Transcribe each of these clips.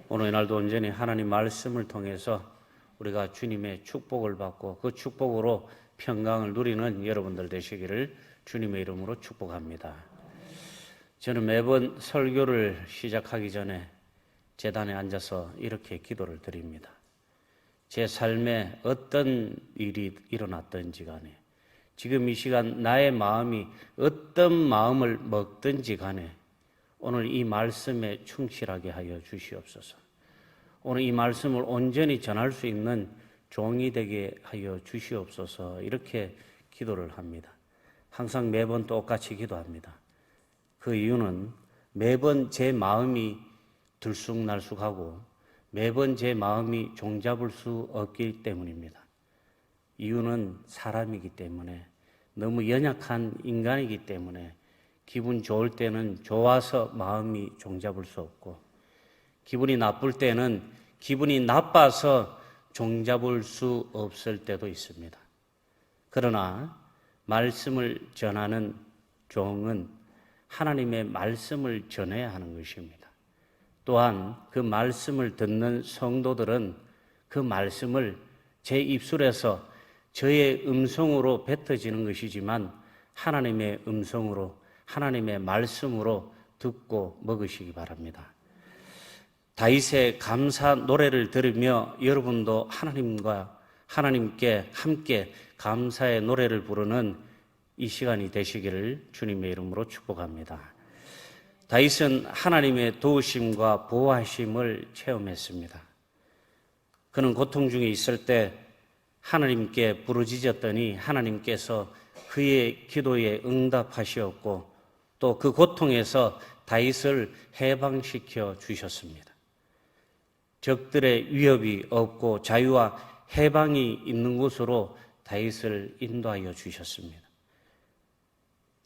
오늘날도 온전히 하나님 말씀을 통해서 우리가 주님의 축복을 받고 그 축복으로 평강을 누리는 여러분들 되시기를 주님의 이름으로 축복합니다. 저는 매번 설교를 시작하기 전에 제단에 앉아서 이렇게 기도를 드립니다. 제 삶에 어떤 일이 일어났든지 간에, 지금 이 시간 나의 마음이 어떤 마음을 먹든지 간에 오늘 이 말씀에 충실하게 하여 주시옵소서. 오늘 이 말씀을 온전히 전할 수 있는 종이 되게 하여 주시옵소서. 이렇게 기도를 합니다. 항상 매번 똑같이 기도합니다. 그 이유는 매번 제 마음이 들쑥날쑥하고 매번 제 마음이 종잡을 수 없기 때문입니다. 이유는 사람이기 때문에, 너무 연약한 인간이기 때문에 기분 좋을 때는 좋아서 마음이 종잡을 수 없고, 기분이 나쁠 때는 기분이 나빠서 종잡을 수 없을 때도 있습니다. 그러나 말씀을 전하는 종은 하나님의 말씀을 전해야 하는 것입니다. 또한 그 말씀을 듣는 성도들은 그 말씀을 제 입술에서 저의 음성으로 뱉어지는 것이지만 하나님의 음성으로, 하나님의 말씀으로 듣고 먹으시기 바랍니다. 다윗의 감사 노래를 들으며 여러분도 하나님께 함께 감사의 노래를 부르는 이 시간이 되시기를 주님의 이름으로 축복합니다. 다윗은 하나님의 도우심과 보호하심을 체험했습니다. 그는 고통 중에 있을 때 하나님께 부르짖었더니 하나님께서 그의 기도에 응답하시었고 또 그 고통에서 다윗을 해방시켜 주셨습니다. 적들의 위협이 없고 자유와 해방이 있는 곳으로 다윗을 인도하여 주셨습니다.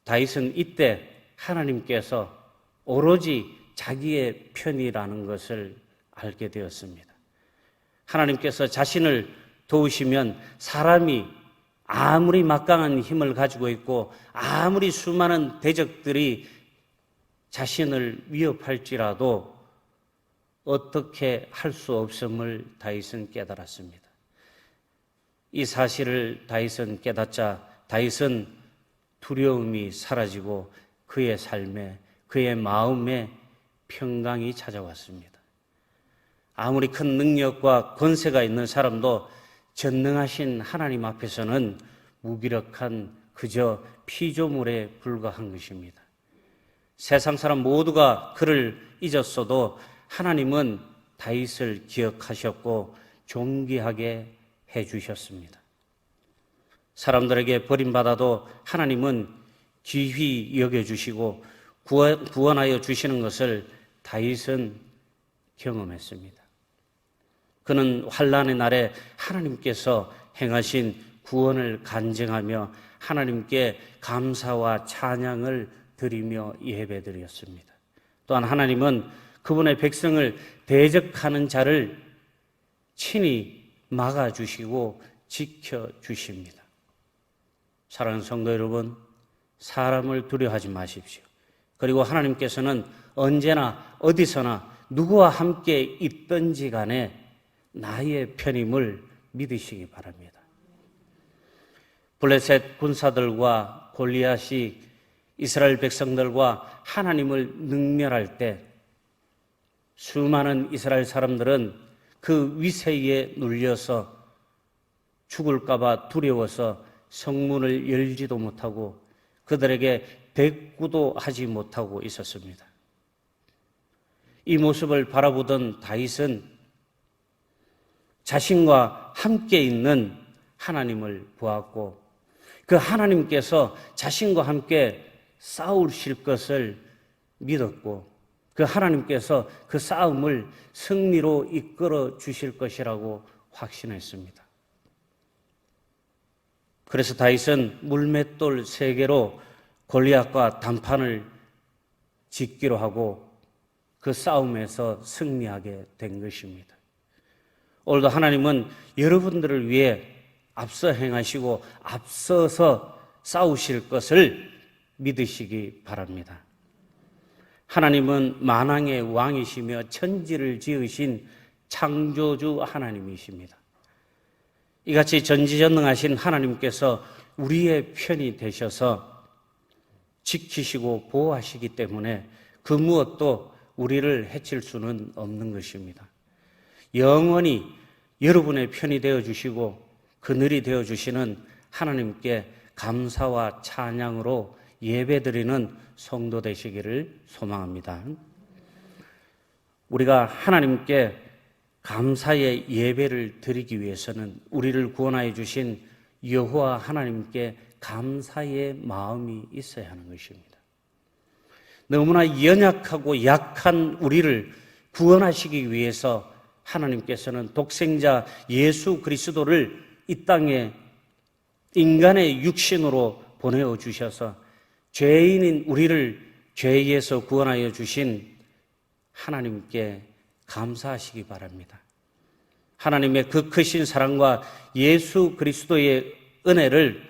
다윗은 이때 하나님께서 오로지 자기의 편이라는 것을 알게 되었습니다. 하나님께서 자신을 도우시면 사람이 아무리 막강한 힘을 가지고 있고 아무리 수많은 대적들이 자신을 위협할지라도 어떻게 할 수 없음을 다윗은 깨달았습니다. 이 사실을 다윗은 깨닫자 다윗은 두려움이 사라지고 그의 삶에, 그의 마음에 평강이 찾아왔습니다. 아무리 큰 능력과 권세가 있는 사람도 전능하신 하나님 앞에서는 무기력한 그저 피조물에 불과한 것입니다. 세상 사람 모두가 그를 잊었어도 하나님은 다윗을 기억하셨고 존귀하게 해주셨습니다. 사람들에게 버림받아도 하나님은 귀히 여겨주시고 구원하여 주시는 것을 다윗은 경험했습니다. 그는 환난의 날에 하나님께서 행하신 구원을 간증하며 하나님께 감사와 찬양을 드리며 예배드렸습니다. 또한 하나님은 그분의 백성을 대적하는 자를 친히 막아주시고 지켜주십니다. 사랑하는 성도 여러분, 사람을 두려워하지 마십시오. 그리고 하나님께서는 언제나 어디서나 누구와 함께 있든지 간에 나의 편임을 믿으시기 바랍니다. 블레셋 군사들과 골리앗이 이스라엘 백성들과 하나님을 능멸할 때 수많은 이스라엘 사람들은 그 위세에 눌려서 죽을까 봐 두려워서 성문을 열지도 못하고 그들에게 대꾸도 하지 못하고 있었습니다. 이 모습을 바라보던 다윗은 자신과 함께 있는 하나님을 보았고 그 하나님께서 자신과 함께 싸우실 것을 믿었고 그 하나님께서 그 싸움을 승리로 이끌어 주실 것이라고 확신했습니다. 그래서 다윗은 물맷돌 3개로 골리앗과 단판을 짓기로 하고 그 싸움에서 승리하게 된 것입니다. 오늘도 하나님은 여러분들을 위해 앞서 행하시고 앞서서 싸우실 것을 믿으시기 바랍니다. 하나님은 만왕의 왕이시며 천지를 지으신 창조주 하나님이십니다. 이같이 전지전능하신 하나님께서 우리의 편이 되셔서 지키시고 보호하시기 때문에 그 무엇도 우리를 해칠 수는 없는 것입니다. 영원히 여러분의 편이 되어주시고 그늘이 되어주시는 하나님께 감사와 찬양으로 예배드리는 성도 되시기를 소망합니다. 우리가 하나님께 감사의 예배를 드리기 위해서는 우리를 구원하여 주신 여호와 하나님께 감사의 마음이 있어야 하는 것입니다. 너무나 연약하고 약한 우리를 구원하시기 위해서 하나님께서는 독생자 예수 그리스도를 이 땅에 인간의 육신으로 보내어 주셔서 죄인인 우리를 죄에서 구원하여 주신 하나님께 감사하시기 바랍니다. 하나님의 그 크신 사랑과 예수 그리스도의 은혜를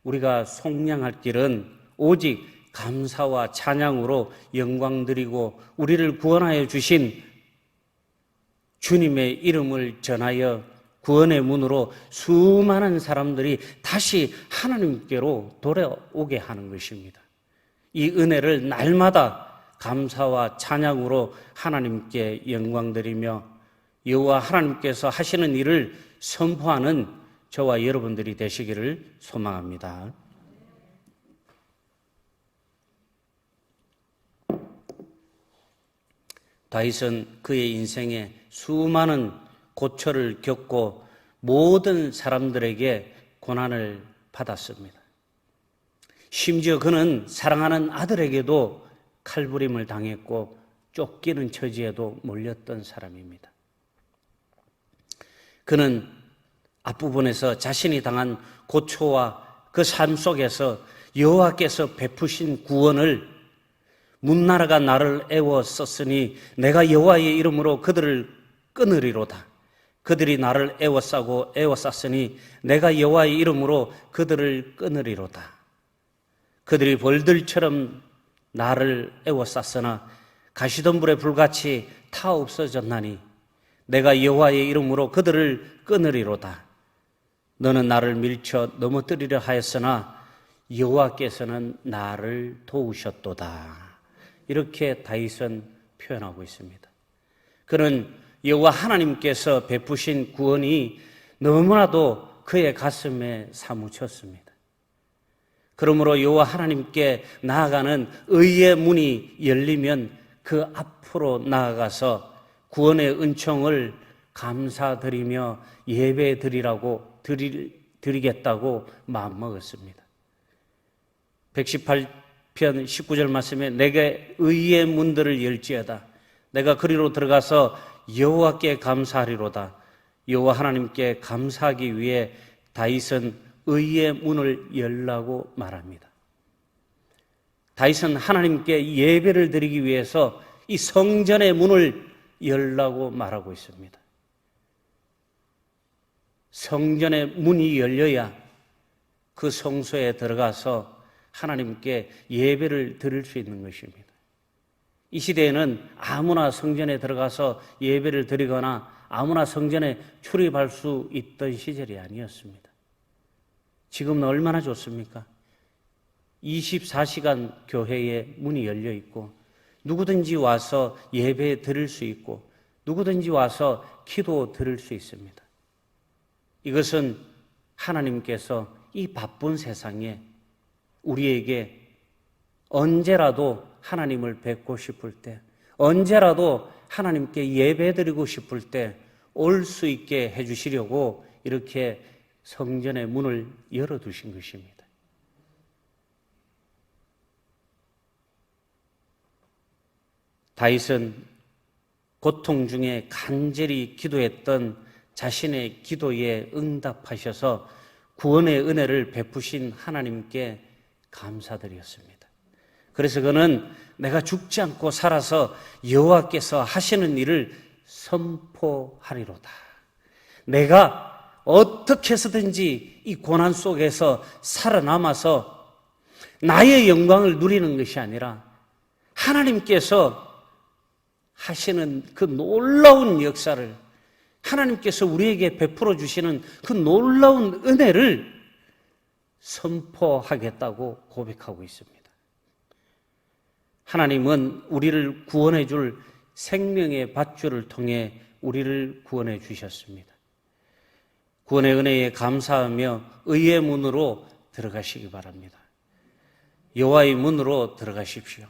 우리가 속량할 길은 오직 감사와 찬양으로 영광드리고 우리를 구원하여 주신 주님의 이름을 전하여 구원의 문으로 수많은 사람들이 다시 하나님께로 돌아오게 하는 것입니다. 이 은혜를 날마다 감사와 찬양으로 하나님께 영광드리며 여호와 하나님께서 하시는 일을 선포하는 저와 여러분들이 되시기를 소망합니다. 다윗은 그의 인생에 수많은 고초를 겪고 모든 사람들에게 고난을 받았습니다. 심지어 그는 사랑하는 아들에게도 칼부림을 당했고 쫓기는 처지에도 몰렸던 사람입니다. 그는 앞부분에서 자신이 당한 고초와 그 삶 속에서 여호와께서 베푸신 구원을 문나라가 나를 애워썼으니 내가 여호와의 이름으로 그들을 끊으리로다. 그들이 나를 애워쌌으니 내가 여호와의 이름으로 그들을 끊으리로다. 그들이 벌들처럼 나를 애워쌌으나 가시덤불에 불같이 타 없어졌나니 내가 여호와의 이름으로 그들을 끊으리로다. 너는 나를 밀쳐 넘어뜨리려 하였으나 여호와께서는 나를 도우셨도다. 이렇게 다윗은 표현하고 있습니다. 그는 여호와 하나님께서 베푸신 구원이 너무나도 그의 가슴에 사무쳤습니다. 그러므로 여호와 하나님께 나아가는 의의 문이 열리면 그 앞으로 나아가서 구원의 은총을 감사드리며 드리겠다고 마음먹었습니다. 118편 19절 말씀에 내게 의의 문들을 열지어다. 내가 그리로 들어가서 여호와께 감사하리로다. 여호와 하나님께 감사하기 위해 다윗은 의의 문을 열라고 말합니다. 다윗은 하나님께 예배를 드리기 위해서 이 성전의 문을 열라고 말하고 있습니다. 성전의 문이 열려야 그 성소에 들어가서 하나님께 예배를 드릴 수 있는 것입니다. 이 시대에는 아무나 성전에 들어가서 예배를 드리거나 아무나 성전에 출입할 수 있던 시절이 아니었습니다. 지금은 얼마나 좋습니까? 24시간 교회에 문이 열려 있고 누구든지 와서 예배 드릴 수 있고 누구든지 와서 기도 드릴 수 있습니다. 이것은 하나님께서 이 바쁜 세상에 우리에게 언제라도 하나님을 뵙고 싶을 때, 언제라도 하나님께 예배드리고 싶을 때 올 수 있게 해주시려고 이렇게 성전의 문을 열어두신 것입니다. 다윗은 고통 중에 간절히 기도했던 자신의 기도에 응답하셔서 구원의 은혜를 베푸신 하나님께 감사드렸습니다. 그래서 그는 내가 죽지 않고 살아서 여호와께서 하시는 일을 선포하리로다. 내가 어떻게 해서든지 이 고난 속에서 살아남아서 나의 영광을 누리는 것이 아니라 하나님께서 하시는 그 놀라운 역사를, 하나님께서 우리에게 베풀어 주시는 그 놀라운 은혜를 선포하겠다고 고백하고 있습니다. 하나님은 우리를 구원해 줄 생명의 밧줄을 통해 우리를 구원해 주셨습니다. 구원의 은혜에 감사하며 의의 문으로 들어가시기 바랍니다. 여호와의 문으로 들어가십시오.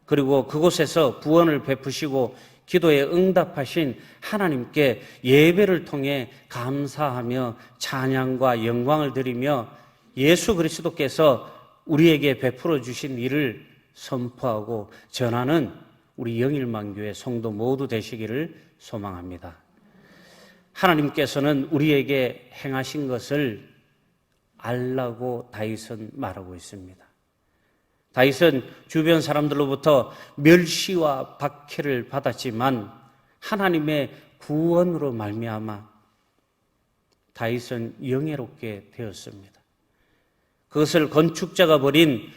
그리고 그곳에서 구원을 베푸시고 기도에 응답하신 하나님께 예배를 통해 감사하며 찬양과 영광을 드리며 예수 그리스도께서 우리에게 베풀어 주신 일을 선포하고 전하는 우리 영일만교회 성도 모두 되시기를 소망합니다. 하나님께서는 우리에게 행하신 것을 알라고 다윗은 말하고 있습니다. 다윗은 주변 사람들로부터 멸시와 박해를 받았지만 하나님의 구원으로 말미암아 다윗은 영예롭게 되었습니다. 그것을 건축자가 버린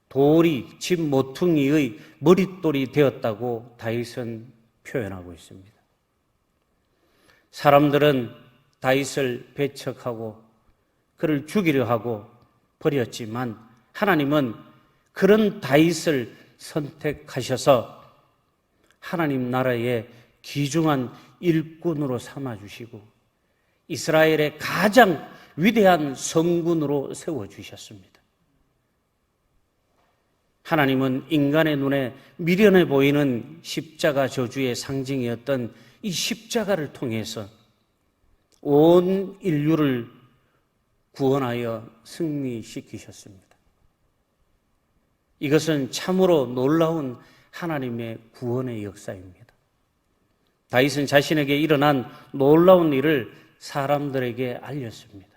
돌이 집 모퉁이의 머릿돌이 되었다고 다윗은 표현하고 있습니다. 사람들은 다윗을 배척하고 그를 죽이려 하고 버렸지만 하나님은 그런 다윗을 선택하셔서 하나님 나라의 귀중한 일꾼으로 삼아주시고 이스라엘의 가장 위대한 성군으로 세워주셨습니다. 하나님은 인간의 눈에 미련해 보이는 십자가 저주의 상징이었던 이 십자가를 통해서 온 인류를 구원하여 승리시키셨습니다. 이것은 참으로 놀라운 하나님의 구원의 역사입니다. 다윗은 자신에게 일어난 놀라운 일을 사람들에게 알렸습니다.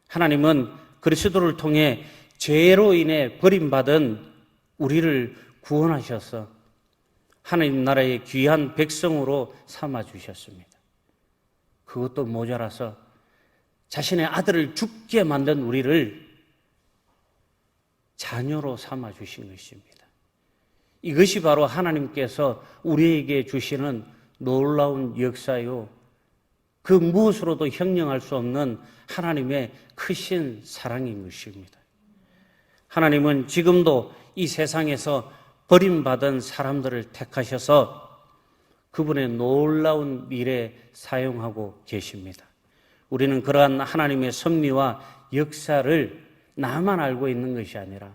하나님은 그리스도를 통해 죄로 인해 버림받은 우리를 구원하셔서 하나님 나라의 귀한 백성으로 삼아주셨습니다. 그것도 모자라서 자신의 아들을 죽게 만든 우리를 자녀로 삼아주신 것입니다. 이것이 바로 하나님께서 우리에게 주시는 놀라운 역사요, 그 무엇으로도 형용할 수 없는 하나님의 크신 사랑인 것입니다. 하나님은 지금도 이 세상에서 버림받은 사람들을 택하셔서 그분의 놀라운 일에 사용하고 계십니다. 우리는 그러한 하나님의 섭리와 역사를 나만 알고 있는 것이 아니라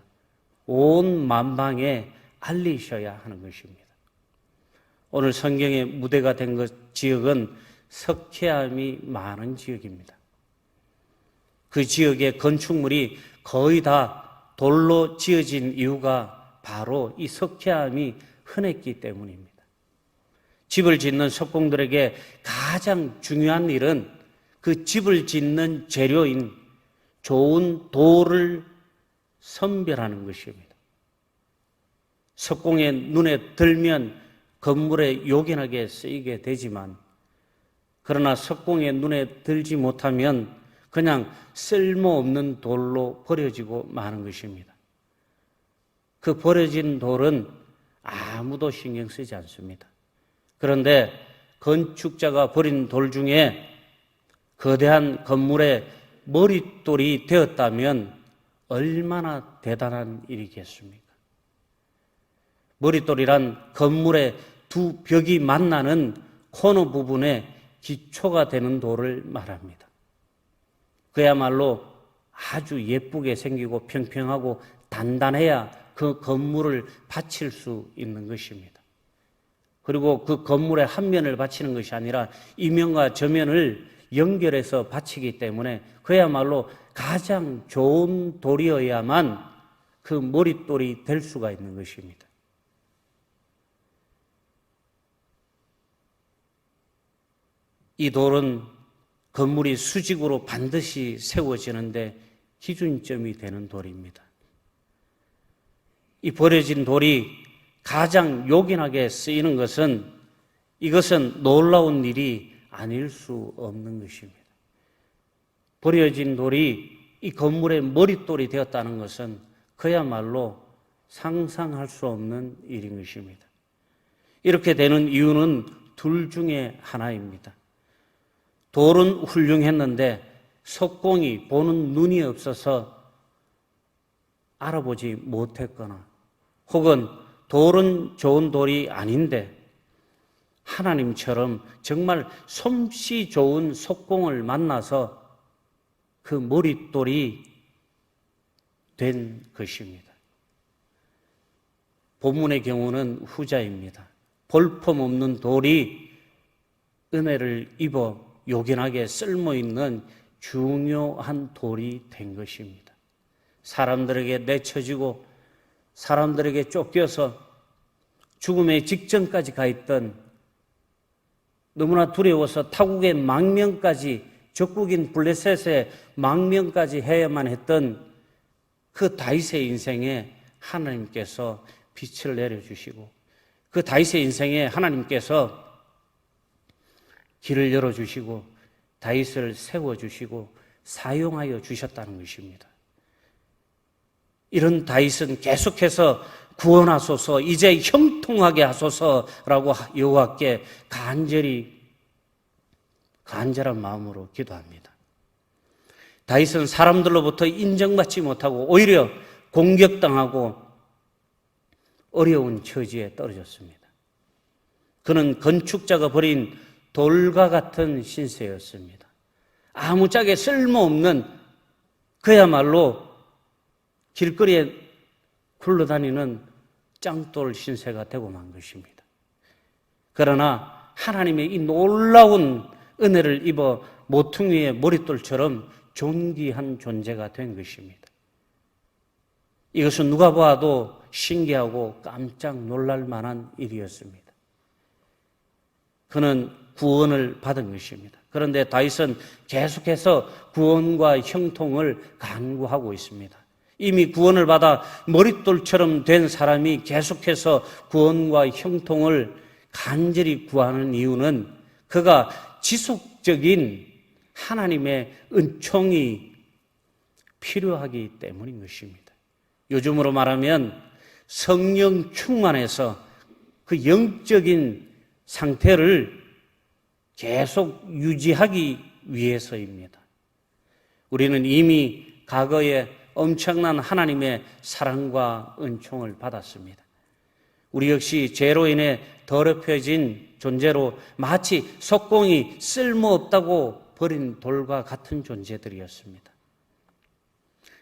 온 만방에 알리셔야 하는 것입니다. 오늘 성경의 무대가 된 지역은 석회암이 많은 지역입니다. 그 지역의 건축물이 거의 다 돌로 지어진 이유가 바로 이 석회암이 흔했기 때문입니다. 집을 짓는 석공들에게 가장 중요한 일은 그 집을 짓는 재료인 좋은 돌을 선별하는 것입니다. 석공의 눈에 들면 건물에 요긴하게 쓰이게 되지만 그러나 석공의 눈에 들지 못하면 그냥 쓸모없는 돌로 버려지고 마는 것입니다. 그 버려진 돌은 아무도 신경 쓰지 않습니다. 그런데 건축자가 버린 돌 중에 거대한 건물의 머릿돌이 되었다면 얼마나 대단한 일이겠습니까? 머릿돌이란 건물의 두 벽이 만나는 코너 부분에 기초가 되는 돌을 말합니다. 그야말로 아주 예쁘게 생기고 평평하고 단단해야 그 건물을 받칠 수 있는 것입니다. 그리고 그 건물의 한 면을 받치는 것이 아니라 이면과 저면을 연결해서 받치기 때문에 그야말로 가장 좋은 돌이어야만 그 머릿돌이 될 수가 있는 것입니다. 이 돌은 건물이 수직으로 반드시 세워지는데 기준점이 되는 돌입니다. 이 버려진 돌이 가장 요긴하게 쓰이는 것은 이것은 놀라운 일이 아닐 수 없는 것입니다. 버려진 돌이 이 건물의 머릿돌이 되었다는 것은 그야말로 상상할 수 없는 일인 것입니다. 이렇게 되는 이유는 둘 중에 하나입니다. 돌은 훌륭했는데 석공이 보는 눈이 없어서 알아보지 못했거나, 혹은 돌은 좋은 돌이 아닌데 하나님처럼 정말 솜씨 좋은 석공을 만나서 그 머릿돌이 된 것입니다. 본문의 경우는 후자입니다. 볼품없는 돌이 은혜를 입어 요긴하게 쓸모있는 중요한 돌이 된 것입니다. 사람들에게 내쳐지고 사람들에게 쫓겨서 죽음의 직전까지 가 있던, 너무나 두려워서 타국의 망명까지, 적국인 블레셋의 망명까지 해야만 했던 그 다윗의 인생에 하나님께서 빛을 내려주시고, 그 다윗의 인생에 하나님께서 길을 열어주시고 다윗을 세워주시고 사용하여 주셨다는 것입니다. 이런 다윗은 계속해서 구원하소서, 이제 형통하게 하소서라고 여호와께 간절한 마음으로 기도합니다. 다윗은 사람들로부터 인정받지 못하고 오히려 공격당하고 어려운 처지에 떨어졌습니다. 그는 건축자가 버린 돌과 같은 신세였습니다. 아무짝에 쓸모없는, 그야말로 길거리에 굴러다니는 짱돌 신세가 되고 만 것입니다. 그러나 하나님의 이 놀라운 은혜를 입어 모퉁이의 머릿돌처럼 존귀한 존재가 된 것입니다. 이것은 누가 보아도 신기하고 깜짝 놀랄 만한 일이었습니다. 그는 구원을 받은 것입니다. 그런데 다윗은 계속해서 구원과 형통을 간구하고 있습니다. 이미 구원을 받아 머릿돌처럼 된 사람이 계속해서 구원과 형통을 간절히 구하는 이유는 그가 지속적인 하나님의 은총이 필요하기 때문인 것입니다. 요즘으로 말하면 성령 충만해서 그 영적인 상태를 계속 유지하기 위해서입니다. 우리는 이미 과거에 엄청난 하나님의 사랑과 은총을 받았습니다. 우리 역시 죄로 인해 더럽혀진 존재로 마치 석공이 쓸모없다고 버린 돌과 같은 존재들이었습니다.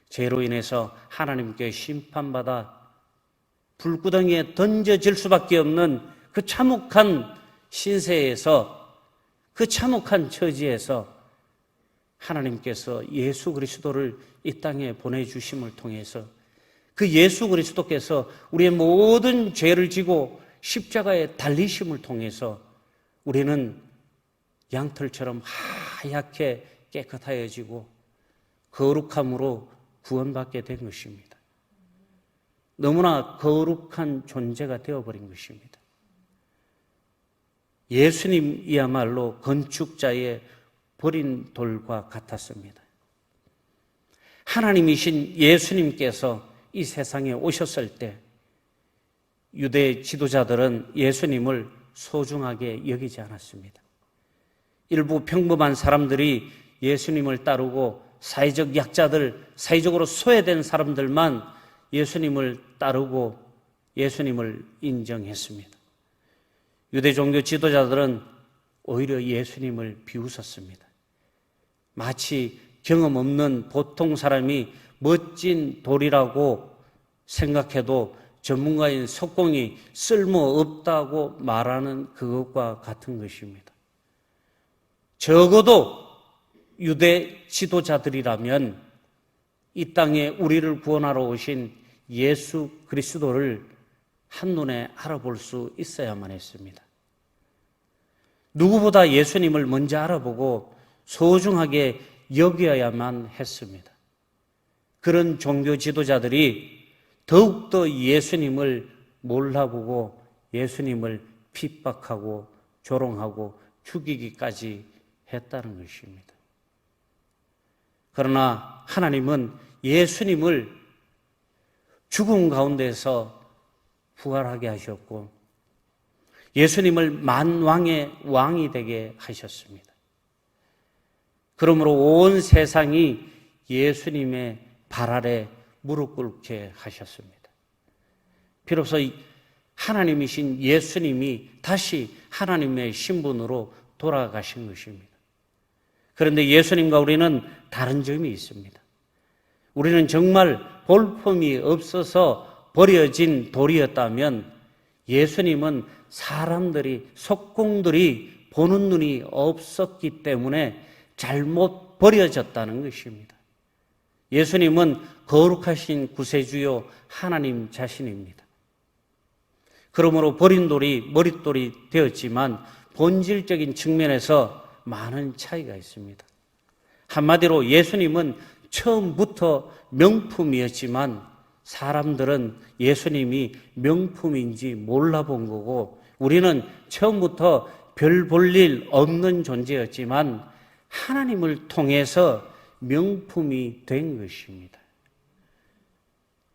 죄로 인해서 하나님께 심판받아 불구덩이에 던져질 수밖에 없는 그 참혹한 신세에서, 그 참혹한 처지에서 하나님께서 예수 그리스도를 이 땅에 보내주심을 통해서 그 예수 그리스도께서 우리의 모든 죄를 지고 십자가에 달리심을 통해서 우리는 양털처럼 하얗게 깨끗하여지고 거룩함으로 구원받게 된 것입니다. 너무나 거룩한 존재가 되어버린 것입니다. 예수님이야말로 건축자의 버린 돌과 같았습니다. 하나님이신 예수님께서 이 세상에 오셨을 때 유대 지도자들은 예수님을 소중하게 여기지 않았습니다. 일부 평범한 사람들이 예수님을 따르고 사회적 약자들, 사회적으로 소외된 사람들만 예수님을 따르고 예수님을 인정했습니다. 유대 종교 지도자들은 오히려 예수님을 비웃었습니다. 마치 경험 없는 보통 사람이 멋진 돌이라고 생각해도 전문가인 석공이 쓸모없다고 말하는 그것과 같은 것입니다. 적어도 유대 지도자들이라면 이 땅에 우리를 구원하러 오신 예수 그리스도를 한눈에 알아볼 수 있어야만 했습니다. 누구보다 예수님을 먼저 알아보고 소중하게 여겨야만 했습니다. 그런 종교 지도자들이 더욱더 예수님을 몰라보고 예수님을 핍박하고 조롱하고 죽이기까지 했다는 것입니다. 그러나 하나님은 예수님을 죽음 가운데서 부활하게 하셨고 예수님을 만왕의 왕이 되게 하셨습니다. 그러므로 온 세상이 예수님의 발 아래 무릎 꿇게 하셨습니다. 비로소 하나님이신 예수님이 다시 하나님의 신분으로 돌아가신 것입니다. 그런데 예수님과 우리는 다른 점이 있습니다. 우리는 정말 볼품이 없어서 버려진 돌이었다면 예수님은 사람들이, 속공들이 보는 눈이 없었기 때문에 잘못 버려졌다는 것입니다. 예수님은 거룩하신 구세주요 하나님 자신입니다. 그러므로 버린 돌이 머릿돌이 되었지만 본질적인 측면에서 많은 차이가 있습니다. 한마디로 예수님은 처음부터 명품이었지만 사람들은 예수님이 명품인지 몰라본 거고 우리는 처음부터 별 볼 일 없는 존재였지만 하나님을 통해서 명품이 된 것입니다.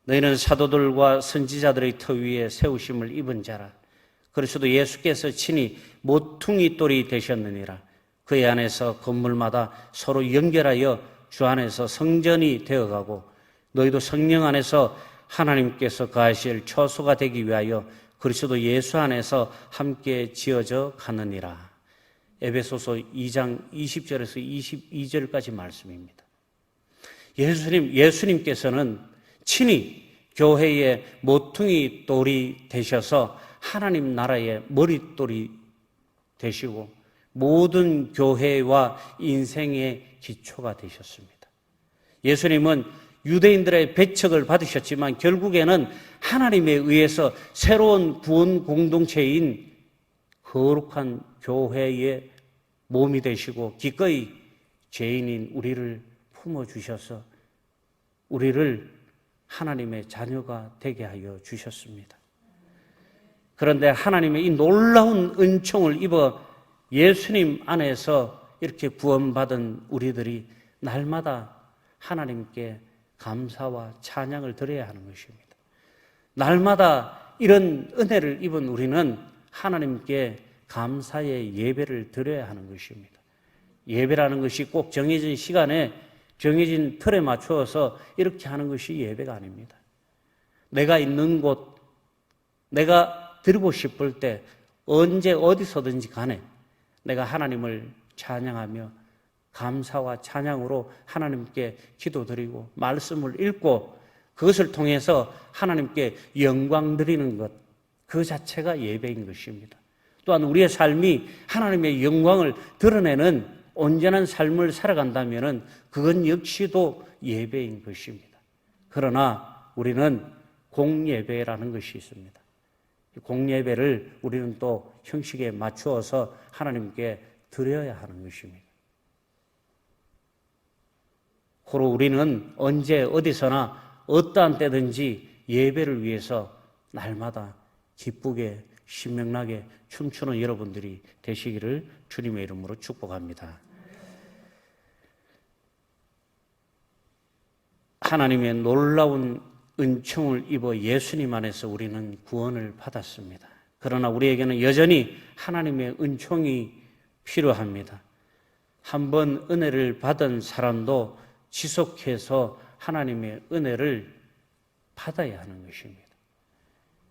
너희는 사도들과 선지자들의 터 위에 세우심을 입은 자라. 그리스도 예수께서 친히 모퉁이 돌이 되셨느니라. 그의 안에서 건물마다 서로 연결하여 주 안에서 성전이 되어가고 너희도 성령 안에서 하나님께서 거하실 처소가 되기 위하여 그리스도 예수 안에서 함께 지어져 가느니라. 에베소서 2장 20절에서 22절까지 말씀입니다. 예수님께서는 친히 교회의 모퉁이 돌이 되셔서 하나님 나라의 머릿돌이 되시고 모든 교회와 인생의 기초가 되셨습니다. 예수님은 유대인들의 배척을 받으셨지만 결국에는 하나님에 의해서 새로운 구원 공동체인 거룩한 교회의 몸이 되시고 기꺼이 죄인인 우리를 품어주셔서 우리를 하나님의 자녀가 되게 하여 주셨습니다. 그런데 하나님의 이 놀라운 은총을 입어 예수님 안에서 이렇게 구원받은 우리들이 날마다 하나님께 감사와 찬양을 드려야 하는 것입니다. 날마다 이런 은혜를 입은 우리는 하나님께 감사의 예배를 드려야 하는 것입니다. 예배라는 것이 꼭 정해진 시간에 정해진 틀에 맞추어서 이렇게 하는 것이 예배가 아닙니다. 내가 있는 곳, 내가 드리고 싶을 때 언제 어디서든지 간에 내가 하나님을 찬양하며 감사와 찬양으로 하나님께 기도드리고 말씀을 읽고 그것을 통해서 하나님께 영광 드리는 것, 그 자체가 예배인 것입니다. 또한 우리의 삶이 하나님의 영광을 드러내는 온전한 삶을 살아간다면 그건 역시도 예배인 것입니다. 그러나 우리는 공예배라는 것이 있습니다. 공예배를 우리는 또 형식에 맞추어서 하나님께 드려야 하는 것입니다. 고로 우리는 언제 어디서나 어떠한 때든지 예배를 위해서 날마다 기쁘게 신명나게 춤추는 여러분들이 되시기를 주님의 이름으로 축복합니다. 하나님의 놀라운 은총을 입어 예수님 안에서 우리는 구원을 받았습니다. 그러나 우리에게는 여전히 하나님의 은총이 필요합니다. 한번 은혜를 받은 사람도 지속해서 하나님의 은혜를 받아야 하는 것입니다.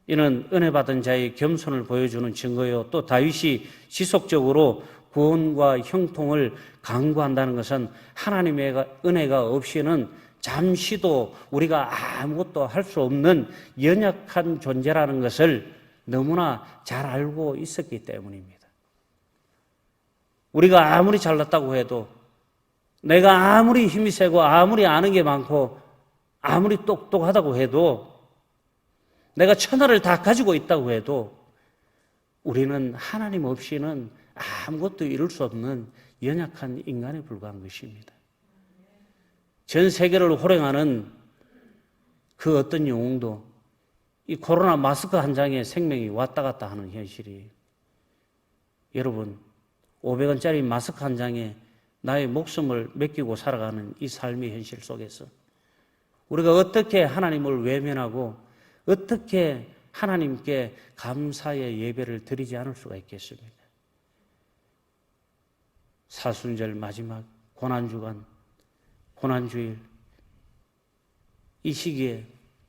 이는 은혜 받은 자의 겸손을 보여주는 증거요. 또 다윗이 지속적으로 구원과 형통을 강구한다는 것은 하나님의 은혜가 없이는 잠시도 우리가 아무것도 할 수 없는 연약한 존재라는 것을 너무나 잘 알고 있었기 때문입니다. 우리가 아무리 잘났다고 해도 내가 아무리 힘이 세고 아무리 아는 게 많고 아무리 똑똑하다고 해도 내가 천하를 다 가지고 있다고 해도 우리는 하나님 없이는 아무것도 이룰 수 없는 연약한 인간에 불과한 것입니다. 전 세계를 호령하는 그 어떤 영웅도 이 코로나 마스크 한 장에 생명이 왔다 갔다 하는 현실이에요. 여러분, 500원짜리 마스크 한 장에 나의 목숨을 맡기고 살아가는 이 삶의 현실 속에서 우리가 어떻게 하나님을 외면하고 어떻게 하나님께 감사의 예배를 드리지 않을 수가 있겠습니까? 사순절 마지막 고난주간, 고난주일, 이 시기에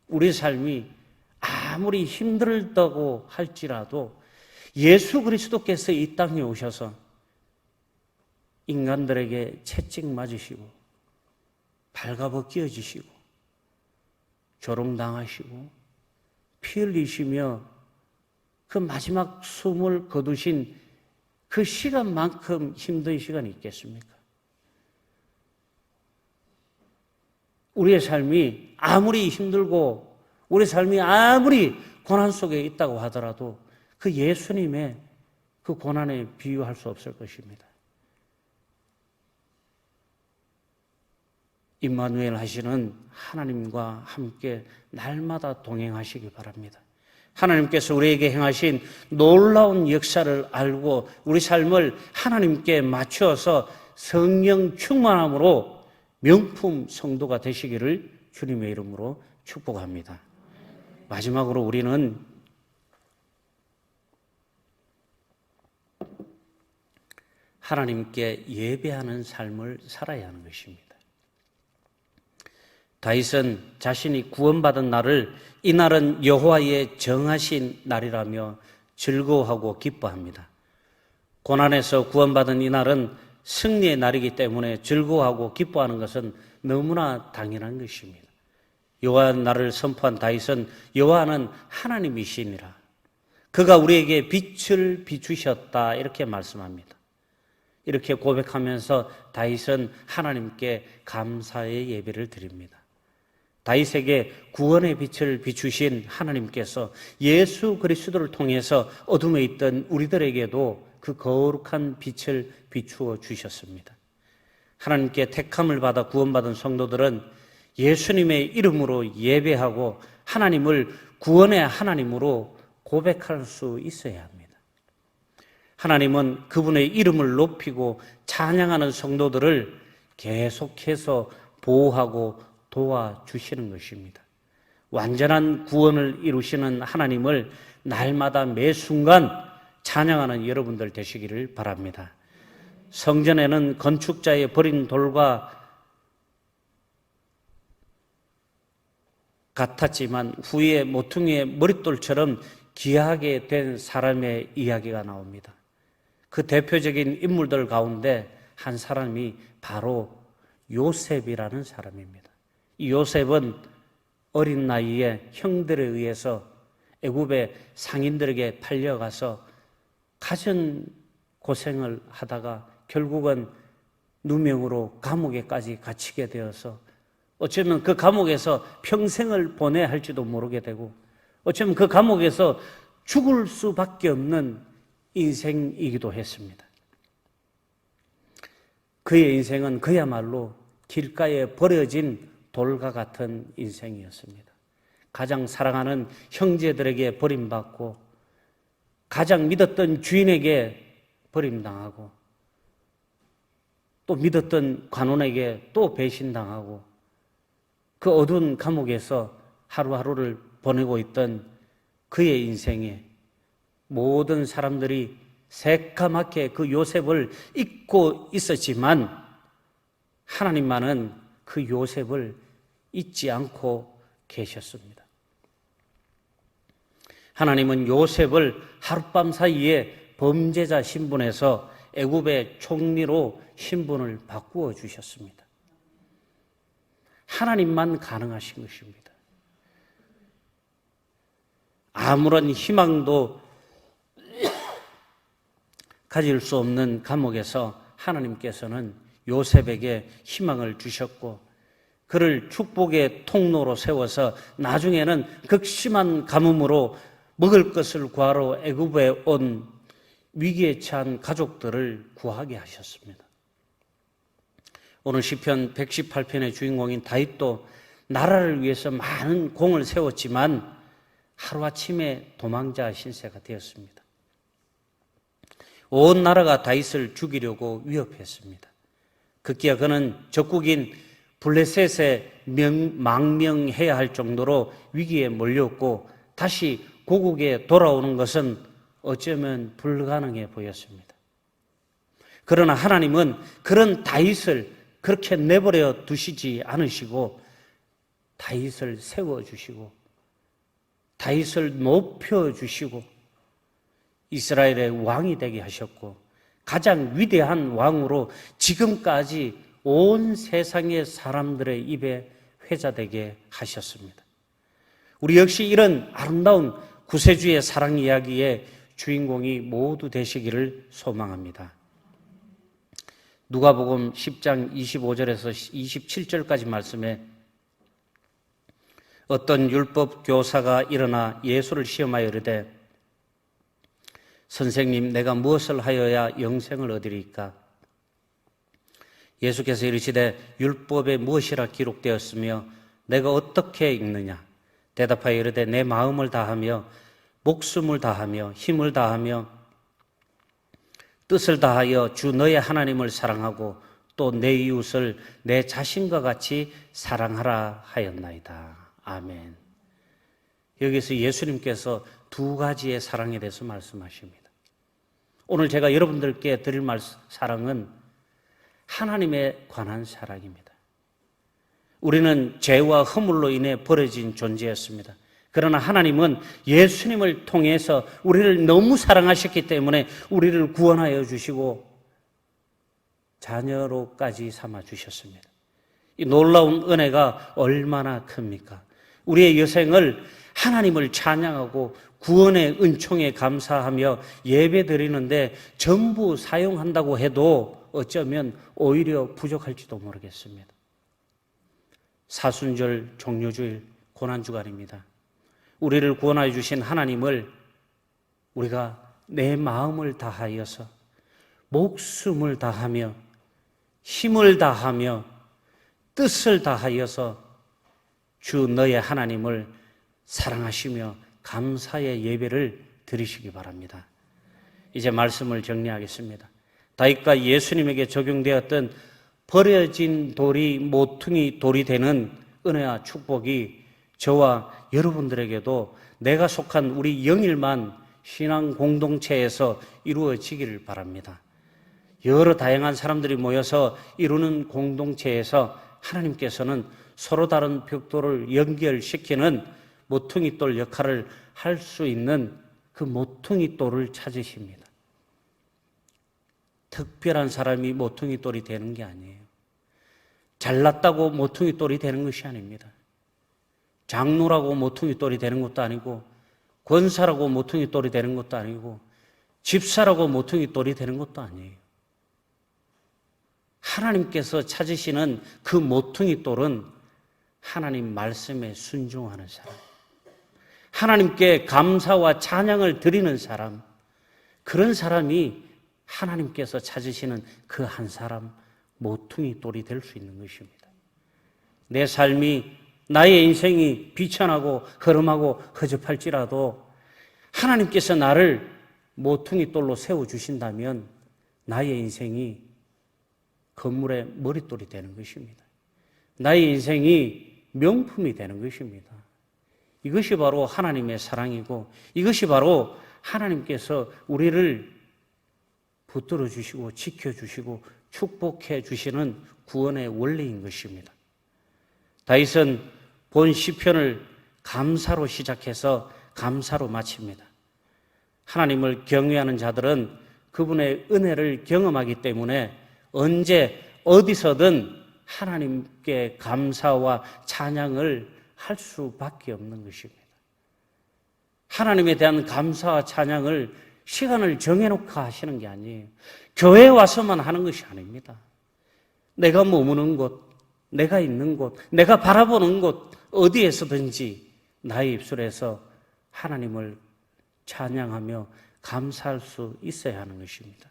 우리 삶이 아무리 힘들다고 할지라도 예수 그리스도께서 이 땅에 오셔서 인간들에게 채찍 맞으시고 발가벗겨지시고 조롱당하시고 피 흘리시며 그 마지막 숨을 거두신 그 시간만큼 힘든 시간이 있겠습니까? 우리의 삶이 아무리 힘들고 우리 삶이 아무리 고난 속에 있다고 하더라도 그 예수님의 그 고난에 비유할 수 없을 것입니다. 임마누엘 하시는 하나님과 함께 날마다 동행하시기 바랍니다. 하나님께서 우리에게 행하신 놀라운 역사를 알고 우리 삶을 하나님께 맞추어서 성령 충만함으로 명품 성도가 되시기를 주님의 이름으로 축복합니다. 마지막으로 우리는 하나님께 예배하는 삶을 살아야 하는 것입니다. 다윗은 자신이 구원받은 날을 이 날은 여호와의 정하신 날이라며 즐거워하고 기뻐합니다. 고난에서 구원받은 이 날은 승리의 날이기 때문에 즐거워하고 기뻐하는 것은 너무나 당연한 것입니다. 여호와의 날을 선포한 다윗은 여호와는 하나님이시니라. 그가 우리에게 빛을 비추셨다 이렇게 말씀합니다. 이렇게 고백하면서 다윗은 하나님께 감사의 예배를 드립니다. 다윗에게 구원의 빛을 비추신 하나님께서 예수 그리스도를 통해서 어둠에 있던 우리들에게도 그 거룩한 빛을 비추어 주셨습니다. 하나님께 택함을 받아 구원받은 성도들은 예수님의 이름으로 예배하고 하나님을 구원의 하나님으로 고백할 수 있어야 합니다. 하나님은 그분의 이름을 높이고 찬양하는 성도들을 계속해서 보호하고 도와주시는 것입니다. 완전한 구원을 이루시는 하나님을 날마다 매 순간 찬양하는 여러분들 되시기를 바랍니다. 성전에는 건축자의 버린 돌과 같았지만 후에 모퉁이의 머릿돌처럼 귀하게 된 사람의 이야기가 나옵니다. 그 대표적인 인물들 가운데 한 사람이 바로 요셉이라는 사람입니다. 이 요셉은 어린 나이에 형들에 의해서 애굽의 상인들에게 팔려가서 가진 고생을 하다가 결국은 누명으로 감옥에까지 갇히게 되어서 어쩌면 그 감옥에서 평생을 보내야 할지도 모르게 되고 어쩌면 그 감옥에서 죽을 수밖에 없는 인생이기도 했습니다. 그의 인생은 그야말로 길가에 버려진 돌과 같은 인생이었습니다. 가장 사랑하는 형제들에게 버림받고 가장 믿었던 주인에게 버림당하고 또 믿었던 관원에게 또 배신당하고 그 어두운 감옥에서 하루하루를 보내고 있던 그의 인생에 모든 사람들이 새까맣게 그 요셉을 잊고 있었지만 하나님만은 그 요셉을 잊지 않고 계셨습니다. 하나님은 요셉을 하룻밤 사이에 범죄자 신분에서 애굽의 총리로 신분을 바꾸어 주셨습니다. 하나님만 가능하신 것입니다. 아무런 희망도 가질 수 없는 감옥에서 하나님께서는 요셉에게 희망을 주셨고 그를 축복의 통로로 세워서 나중에는 극심한 가뭄으로 먹을 것을 구하러 애굽에 온 위기에 처한 가족들을 구하게 하셨습니다. 오늘 시편 118편의 주인공인 다윗도 나라를 위해서 많은 공을 세웠지만 하루아침에 도망자 신세가 되었습니다. 온 나라가 다윗을 죽이려고 위협했습니다. 급기야 그는 적국인 블레셋에 망명해야 할 정도로 위기에 몰렸고 다시 고국에 돌아오는 것은 어쩌면 불가능해 보였습니다. 그러나 하나님은 그런 다윗을 그렇게 내버려 두시지 않으시고 다윗을 세워주시고 다윗을 높여주시고 이스라엘의 왕이 되게 하셨고 가장 위대한 왕으로 지금까지 온 세상의 사람들의 입에 회자되게 하셨습니다. 우리 역시 이런 아름다운 구세주의 사랑 이야기의 주인공이 모두 되시기를 소망합니다. 누가복음 10장 25절에서 27절까지 말씀에 어떤 율법 교사가 일어나 예수를 시험하여 이르되 선생님, 내가 무엇을 하여야 영생을 얻으리까? 예수께서 이르시되 율법에 무엇이라 기록되었으며 내가 어떻게 읽느냐? 대답하여 이르되 내 마음을 다하며 목숨을 다하며 힘을 다하며 뜻을 다하여 주 너의 하나님을 사랑하고 또 내 이웃을 내 자신과 같이 사랑하라 하였나이다. 아멘. 여기서 예수님께서 두 가지의 사랑에 대해서 말씀하십니다. 오늘 제가 여러분들께 드릴 사랑은 하나님에 관한 사랑입니다. 우리는 죄와 허물로 인해 버려진 존재였습니다. 그러나 하나님은 예수님을 통해서 우리를 너무 사랑하셨기 때문에 우리를 구원하여 주시고 자녀로까지 삼아 주셨습니다. 이 놀라운 은혜가 얼마나 큽니까? 우리의 여생을 하나님을 찬양하고 구원의 은총에 감사하며 예배드리는데 전부 사용한다고 해도 어쩌면 오히려 부족할지도 모르겠습니다. 사순절 종료주일 고난주간입니다. 우리를 구원하여 주신 하나님을 우리가 내 마음을 다하여서 목숨을 다하며 힘을 다하며 뜻을 다하여서 주 너의 하나님을 사랑하시며 감사의 예배를 드리시기 바랍니다. 이제 말씀을 정리하겠습니다. 다윗과 예수님에게 적용되었던 버려진 돌이 모퉁이 돌이 되는 은혜와 축복이 저와 여러분들에게도 내가 속한 우리 영일만 신앙 공동체에서 이루어지기를 바랍니다. 여러 다양한 사람들이 모여서 이루는 공동체에서 하나님께서는 서로 다른 벽돌을 연결시키는 모퉁이돌 역할을 할 수 있는 그 모퉁이돌을 찾으십니다. 특별한 사람이 모퉁이돌이 되는 게 아니에요. 잘났다고 모퉁이돌이 되는 것이 아닙니다. 장로라고 모퉁이돌이 되는 것도 아니고 권사라고 모퉁이돌이 되는 것도 아니고 집사라고 모퉁이돌이 되는 것도 아니에요. 하나님께서 찾으시는 그 모퉁이돌은 하나님 말씀에 순종하는 사람, 하나님께 감사와 찬양을 드리는 사람, 그런 사람이 하나님께서 찾으시는 그 한 사람 모퉁이돌이 될 수 있는 것입니다. 내 삶이 나의 인생이 비천하고 흐름하고 허접할지라도 하나님께서 나를 모퉁이돌로 세워주신다면 나의 인생이 건물의 머릿돌이 되는 것입니다. 나의 인생이 명품이 되는 것입니다. 이것이 바로 하나님의 사랑이고 이것이 바로 하나님께서 우리를 붙들어 주시고 지켜주시고 축복해 주시는 구원의 원리인 것입니다. 다윗은 본 시편을 감사로 시작해서 감사로 마칩니다. 하나님을 경외하는 자들은 그분의 은혜를 경험하기 때문에 언제 어디서든 하나님께 감사와 찬양을 할 수밖에 없는 것입니다. 하나님에 대한 감사와 찬양을 시간을 정해놓고 하시는 게 아니에요. 교회에 와서만 하는 것이 아닙니다. 내가 머무는 곳, 내가 있는 곳, 내가 바라보는 곳 어디에서든지 나의 입술에서 하나님을 찬양하며 감사할 수 있어야 하는 것입니다.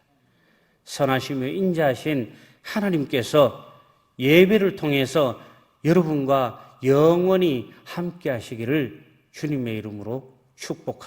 선하시며 인자하신 하나님께서 예배를 통해서 여러분과 영원히 함께 하시기를 주님의 이름으로 축복합니다.